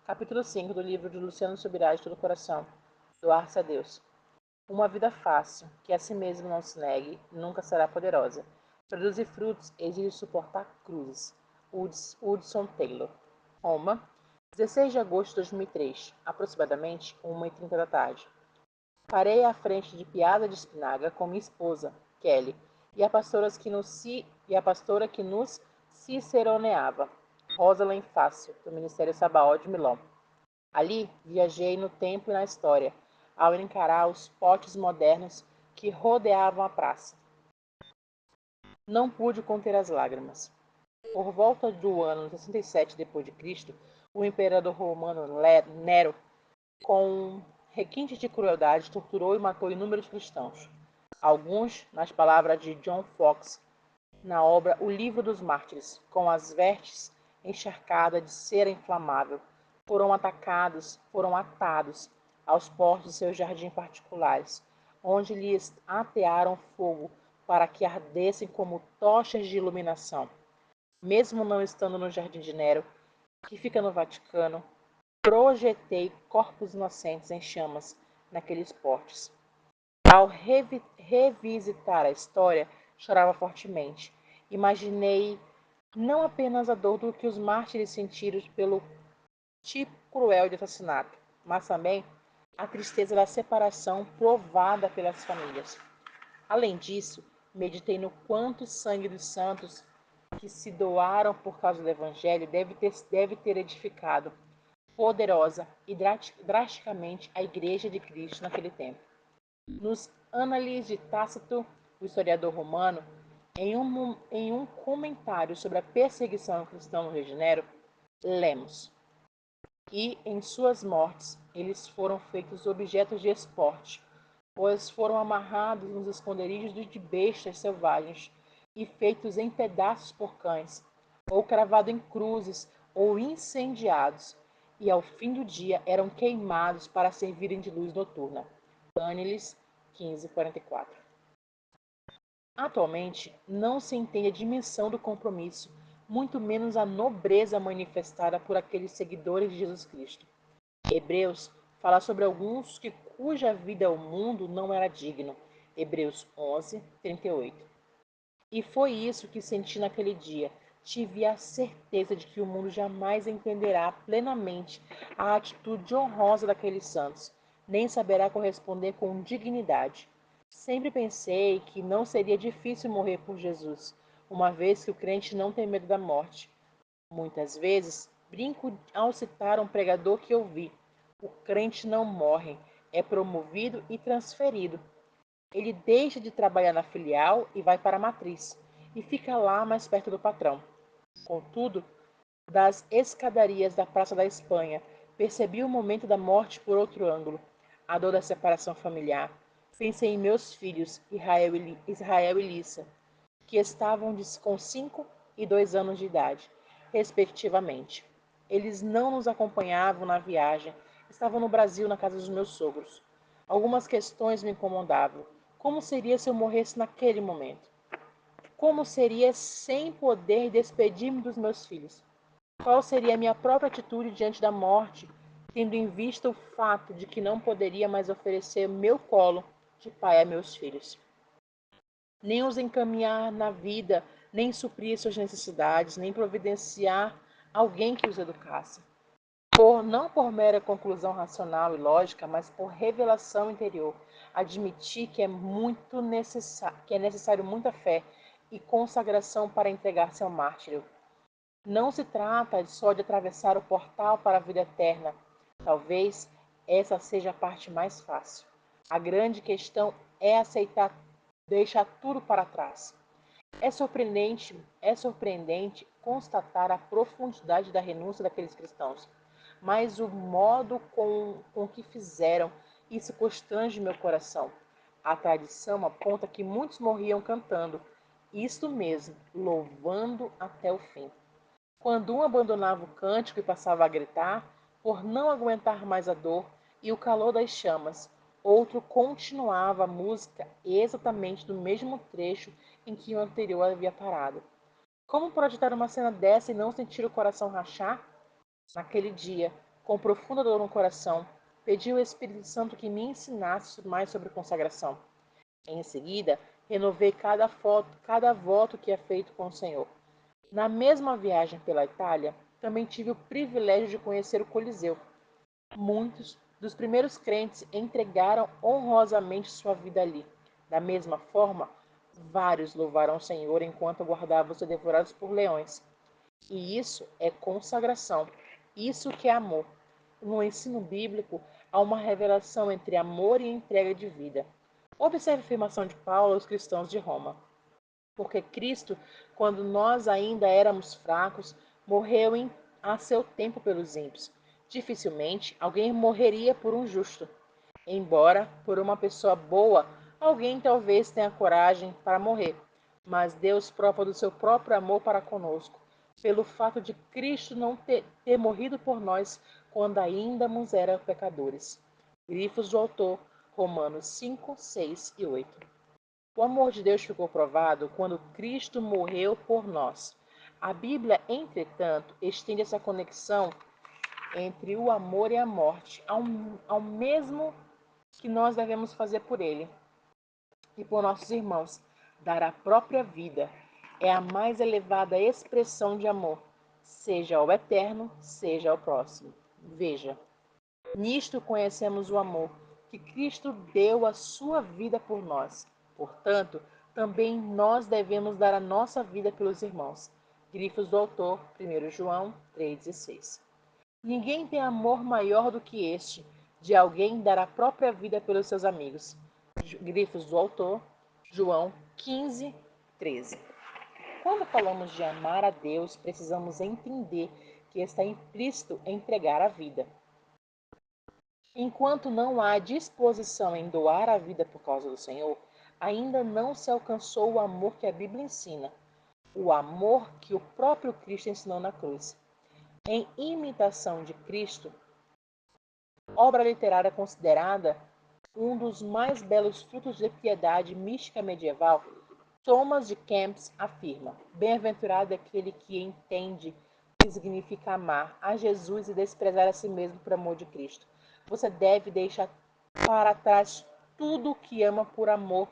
Capítulo 5 do livro de Luciano Subirá de Todo Coração. Doar-se a Deus. Uma vida fácil, que a si mesmo não se negue, nunca será poderosa. Produzir frutos exige suportar cruzes. Hudson Taylor. Roma, 16 de agosto de 2003, aproximadamente 1h30 da tarde. Parei à frente de Piazza de Spinaga com minha esposa, Kelly, e a pastora que nos ciceroneava, Rosalind Fácil, do Ministério Sabaó de Milão. Ali viajei no tempo e na história, ao encarar os potes modernos que rodeavam a praça. Não pude conter as lágrimas. Por volta do ano 67 d.C., o imperador romano Nero, com requintes de crueldade, torturou e matou inúmeros cristãos. Alguns, nas palavras de John Foxe, na obra O Livro dos Mártires, com as vestes encharcadas de cera inflamável, foram atados aos portos de seus jardins particulares, onde lhes atearam fogo para que ardessem como tochas de iluminação. Mesmo não estando no Jardim de Nero, que fica no Vaticano, projetei corpos inocentes em chamas naqueles portos. Ao revisitar a história, chorava fortemente. Imaginei não apenas a dor do que os mártires sentiram pelo tipo cruel de assassinato, mas também a tristeza da separação provada pelas famílias. Além disso, meditei no quanto o sangue dos santos que se doaram por causa do Evangelho deve ter edificado poderosa e drasticamente a Igreja de Cristo naquele tempo. Nos Análises de Tácito, o historiador romano, em um comentário sobre a perseguição ao cristão no Rio de Janeiro, lemos: e em suas mortes eles foram feitos objetos de esporte, pois foram amarrados nos esconderijos de bestas selvagens e feitos em pedaços por cães, ou cravados em cruzes, ou incendiados, e ao fim do dia eram queimados para servirem de luz noturna. Ânilis 15:44. Atualmente, não se entende a dimensão do compromisso, muito menos a nobreza manifestada por aqueles seguidores de Jesus Cristo. Hebreus fala sobre alguns cuja vida ao mundo não era digno. Hebreus 11:38. E foi isso que senti naquele dia. Tive a certeza de que o mundo jamais entenderá plenamente a atitude honrosa daqueles santos, nem saberá corresponder com dignidade. Sempre pensei que não seria difícil morrer por Jesus, uma vez que o crente não tem medo da morte. Muitas vezes, brinco ao citar um pregador que ouvi: o crente não morre, é promovido e transferido. Ele deixa de trabalhar na filial e vai para a matriz, e fica lá mais perto do patrão. Contudo, das escadarias da Praça da Espanha, percebi o momento da morte por outro ângulo, a dor da separação familiar. Pensei em meus filhos, Israel e Lissa, que estavam com 5 e 2 anos de idade, respectivamente. Eles não nos acompanhavam na viagem, estavam no Brasil na casa dos meus sogros. Algumas questões me incomodavam. Como seria se eu morresse naquele momento? Como seria sem poder despedir-me dos meus filhos? Qual seria a minha própria atitude diante da morte, tendo em vista o fato de que não poderia mais oferecer meu colo de pai a meus filhos? Nem os encaminhar na vida, nem suprir suas necessidades, nem providenciar alguém que os educasse. Não por mera conclusão racional e lógica, mas por revelação interior, admitir que é necessário muita fé e consagração para entregar-se ao mártir. Não se trata só de atravessar o portal para a vida eterna. Talvez essa seja a parte mais fácil. A grande questão é aceitar, deixar tudo para trás. É surpreendente constatar a profundidade da renúncia daqueles cristãos, mas o modo com que fizeram isso constrange meu coração. A tradição aponta que muitos morriam cantando, isto mesmo, louvando até o fim. Quando um abandonava o cântico e passava a gritar, por não aguentar mais a dor e o calor das chamas, outro continuava a música exatamente no mesmo trecho em que o anterior havia parado. Como projetar uma cena dessa e não sentir o coração rachar? Naquele dia, Com profunda dor no coração, pedi ao Espírito Santo que me ensinasse mais sobre consagração. Em seguida, renovei cada voto que é feito com o Senhor. Na mesma viagem pela Itália, também tive o privilégio de conhecer o Coliseu. Muitos dos primeiros crentes entregaram honrosamente sua vida ali. Da mesma forma, vários louvaram o Senhor enquanto aguardavam ser devorados por leões. E isso é consagração. Isso que é amor. No ensino bíblico, há uma revelação entre amor e entrega de vida. Observe a afirmação de Paulo aos cristãos de Roma. Porque Cristo, quando nós ainda éramos fracos, morreu a seu tempo pelos ímpios. Dificilmente alguém morreria por um justo. Embora, por uma pessoa boa, alguém talvez tenha coragem para morrer. Mas Deus prova do seu próprio amor para conosco, pelo fato de Cristo não ter morrido por nós quando ainda éramos pecadores. Grifos do autor, Romanos 5, 6 e 8. O amor de Deus ficou provado quando Cristo morreu por nós. A Bíblia, entretanto, estende essa conexão entre o amor e a morte ao mesmo que nós devemos fazer por ele e por nossos irmãos. Dar a própria vida é a mais elevada expressão de amor, seja ao eterno, seja ao próximo. Veja, nisto conhecemos o amor, que Cristo deu a sua vida por nós. Portanto, também nós devemos dar a nossa vida pelos irmãos. Grifos do autor, 1 João 3,16. Ninguém tem amor maior do que este, de alguém dar a própria vida pelos seus amigos. Grifos do autor, João 15, 13. Quando falamos de amar a Deus, precisamos entender que está implícito em entregar a vida. Enquanto não há disposição em doar a vida por causa do Senhor, ainda não se alcançou o amor que a Bíblia ensina, o amor que o próprio Cristo ensinou na cruz. Em imitação de Cristo, obra literária considerada um dos mais belos frutos de piedade mística medieval, Thomas de Kempis afirma: bem-aventurado é aquele que entende o que significa amar a Jesus e desprezar a si mesmo por amor de Cristo. Você deve deixar para trás tudo o que ama por amor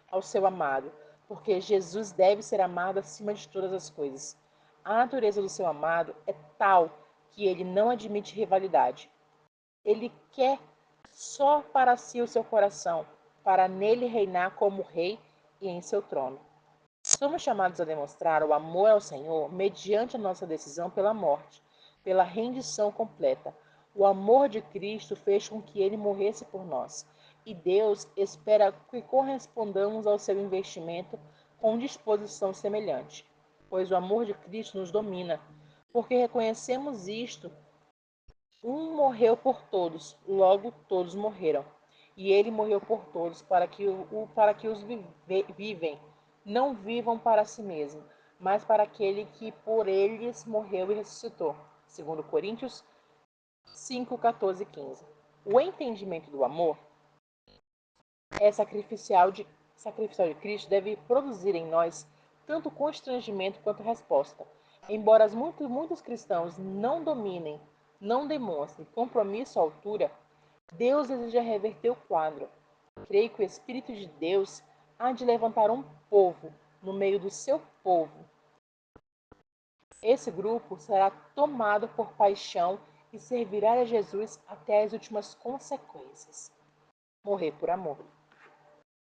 ao seu amado, porque Jesus deve ser amado acima de todas as coisas. A natureza do seu amado é tal que ele não admite rivalidade. Ele quer só para si o seu coração, para nele reinar como rei e em seu trono. Somos chamados a demonstrar o amor ao Senhor mediante a nossa decisão pela morte, pela rendição completa. O amor de Cristo fez com que ele morresse por nós, e Deus espera que correspondamos ao seu investimento com disposição semelhante, pois o amor de Cristo nos domina, porque reconhecemos isto. Um morreu por todos, logo todos morreram. E ele morreu por todos, para que os vivem não vivam para si mesmo, mas para aquele que por eles morreu e ressuscitou. Segundo Coríntios 5, 14 e 15. O entendimento do amor sacrificial de Cristo deve produzir em nós tanto constrangimento quanto resposta. Embora muitos cristãos não demonstrem compromisso à altura, Deus deseja reverter o quadro. Creio que o Espírito de Deus há de levantar um povo no meio do seu povo. Esse grupo será tomado por paixão e servirá a Jesus até as últimas consequências. Morrer por amor.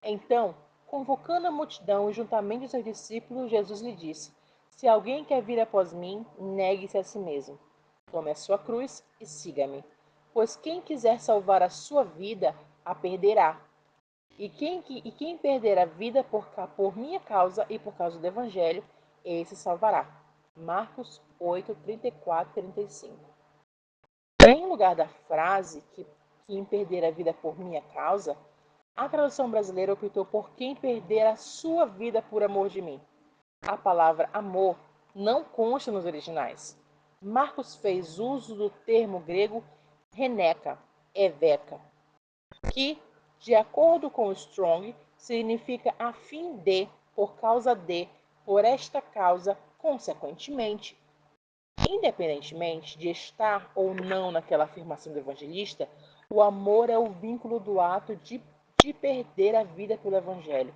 Então, convocando a multidão e juntamente seus discípulos, Jesus lhe disse: se alguém quer vir após mim, negue-se a si mesmo. Tome a sua cruz e siga-me. Pois quem quiser salvar a sua vida, a perderá. E quem perder a vida por minha causa e por causa do Evangelho, esse salvará. Marcos 8, 34 e 35. Em lugar da frase que quem perder a vida por minha causa, a tradução brasileira optou por quem perder a sua vida por amor de mim. A palavra amor não consta nos originais. Marcos fez uso do termo grego reneka, eveka, que, de acordo com Strong, significa a fim de, por causa de, por esta causa, consequentemente. Independentemente de estar ou não naquela afirmação do evangelista, o amor é o vínculo do ato de perder a vida pelo evangelho.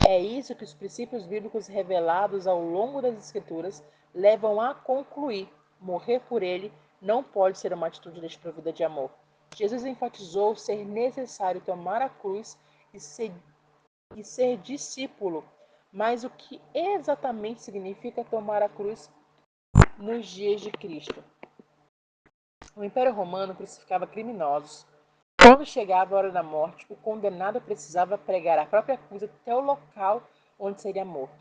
É isso que os princípios bíblicos revelados ao longo das Escrituras levam a concluir. Morrer por ele não pode ser uma atitude desprovida de amor. Jesus enfatizou ser necessário tomar a cruz e ser discípulo. Mas o que exatamente significa tomar a cruz nos dias de Cristo? O Império Romano crucificava criminosos. Quando chegava a hora da morte, o condenado precisava pregar a própria cruz até o local onde seria morto.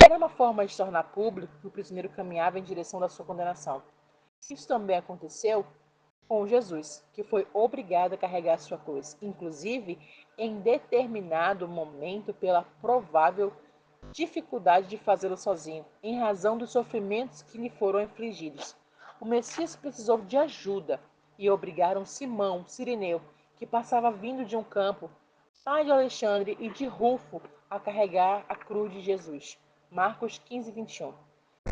Era uma forma de tornar público que o prisioneiro caminhava em direção da sua condenação. Isso também aconteceu com Jesus, que foi obrigado a carregar sua cruz, inclusive em determinado momento pela provável dificuldade de fazê-lo sozinho, em razão dos sofrimentos que lhe foram infligidos. O Messias precisou de ajuda e obrigaram Simão, Cirineu, que passava vindo de um campo, pai de Alexandre e de Rufo, a carregar a cruz de Jesus. Marcos 15, 21.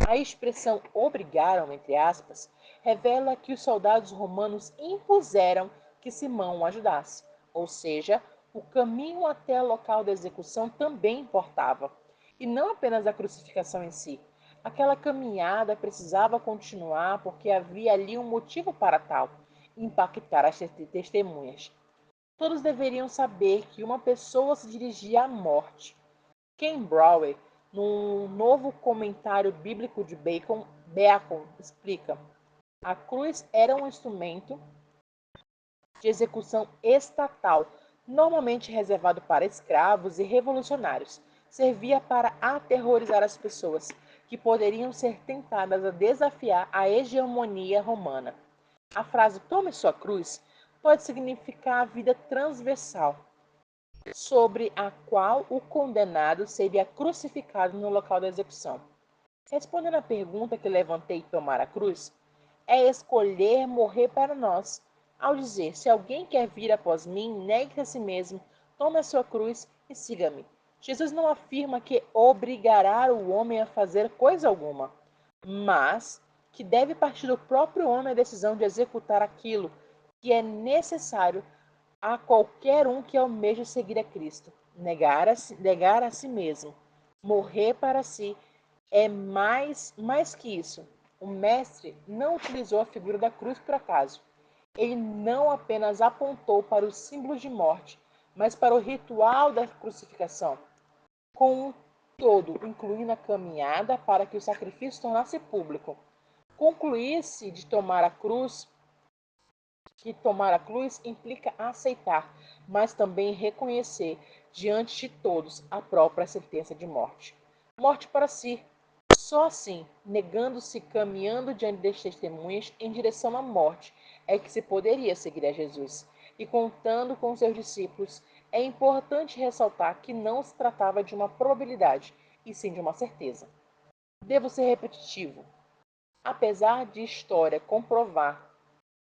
A expressão obrigaram, entre aspas, revela que os soldados romanos impuseram que Simão o ajudasse, ou seja, o caminho até o local da execução também importava, e não apenas a crucificação em si. Aquela caminhada precisava continuar porque havia ali um motivo para tal, impactar as testemunhas. Todos deveriam saber que uma pessoa se dirigia à morte. Ken Brower, num novo comentário bíblico de Bacon, explica: a cruz era um instrumento de execução estatal, normalmente reservado para escravos e revolucionários. Servia para aterrorizar as pessoas, que poderiam ser tentadas a desafiar a hegemonia romana. A frase "tome sua cruz" pode significar a vida transversal, sobre a qual o condenado seria crucificado no local da execução. Respondendo à pergunta que levantei, tomar a cruz, é escolher morrer para nós. Ao dizer, se alguém quer vir após mim, negue-se a si mesmo, tome a sua cruz e siga-me. Jesus não afirma que obrigará o homem a fazer coisa alguma, mas que deve partir do próprio homem a decisão de executar aquilo que é necessário a qualquer um que almeja seguir a Cristo. Negar a si mesmo, morrer para si, é mais que isso. O mestre não utilizou a figura da cruz por acaso. Ele não apenas apontou para os símbolos de morte, mas para o ritual da crucificação, com um todo, incluindo a caminhada para que o sacrifício tornasse público. Concluir-se de tomar a cruz, que tomar a cruz implica aceitar, mas também reconhecer diante de todos a própria sentença de morte. Morte para si. Só assim, negando-se, caminhando diante das testemunhas em direção à morte, é que se poderia seguir a Jesus. E contando com seus discípulos, é importante ressaltar que não se tratava de uma probabilidade, e sim de uma certeza. Devo ser repetitivo. Apesar de história comprovar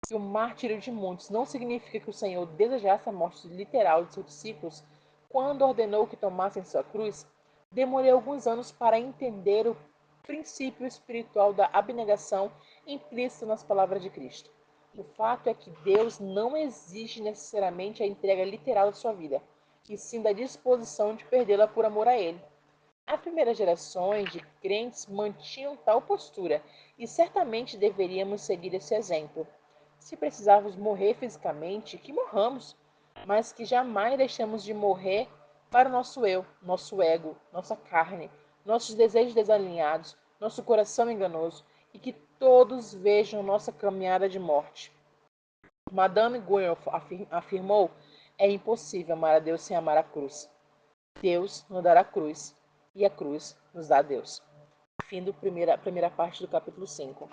que o martírio de muitos não significa que o Senhor desejasse a morte literal de seus discípulos, quando ordenou que tomassem sua cruz, demorei alguns anos para entender o princípio espiritual da abnegação implícito nas palavras de Cristo. O fato é que Deus não exige necessariamente a entrega literal de sua vida, e sim da disposição de perdê-la por amor a Ele. As primeiras gerações de crentes mantinham tal postura, e certamente deveríamos seguir esse exemplo. Se precisarmos morrer fisicamente, que morramos, mas que jamais deixamos de morrer para o nosso eu, nosso ego, nossa carne, nossos desejos desalinhados, nosso coração enganoso, e que todos vejam nossa caminhada de morte. Madame Guyon afirmou: é impossível amar a Deus sem amar a cruz. Deus nos dará a cruz, e a cruz nos dá a Deus. Fim da primeira parte do capítulo 5.